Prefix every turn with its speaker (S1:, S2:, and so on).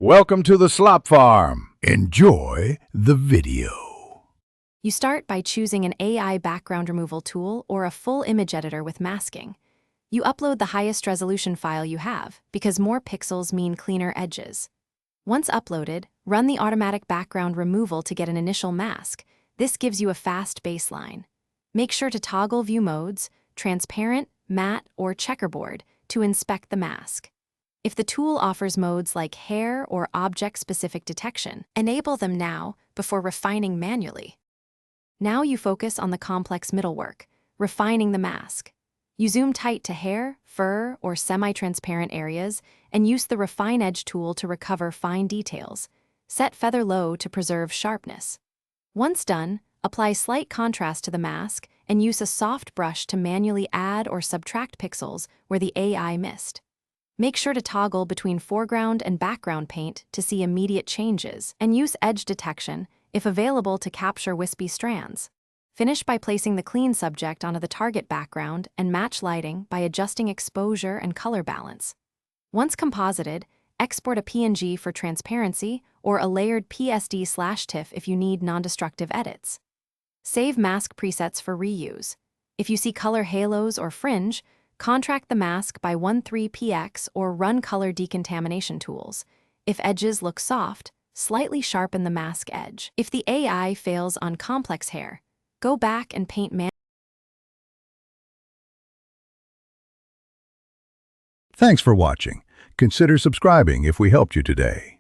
S1: Welcome to the Slop Farm. Enjoy the video.
S2: You start by choosing an AI background removal tool or a full image editor with masking. You upload the highest resolution file you have, because more pixels mean cleaner edges. Once uploaded, run the automatic background removal to get an initial mask. This gives you a fast baseline. Make sure to toggle view modes, transparent, matte, or checkerboard, to inspect the mask. If the tool offers modes like hair or object-specific detection, enable them now before refining manually. Now you focus on the complex middlework, refining the mask. You zoom tight to hair, fur, or semi-transparent areas and use the Refine Edge tool to recover fine details. Set feather low to preserve sharpness. Once done, apply slight contrast to the mask and use a soft brush to manually add or subtract pixels where the AI missed. Make sure to toggle between foreground and background paint to see immediate changes, and use edge detection, if available, to capture wispy strands. Finish by placing the clean subject onto the target background and match lighting by adjusting exposure and color balance. Once composited, export a PNG for transparency or a layered PSD/TIFF if you need non-destructive edits. Save mask presets for reuse. If you see color halos or fringe, contract the mask by 13px or run color decontamination tools. If edges look soft, slightly sharpen the mask edge. If the AI fails on complex hair, go back and paint manually.
S1: Thanks for watching. Consider subscribing if we helped you today.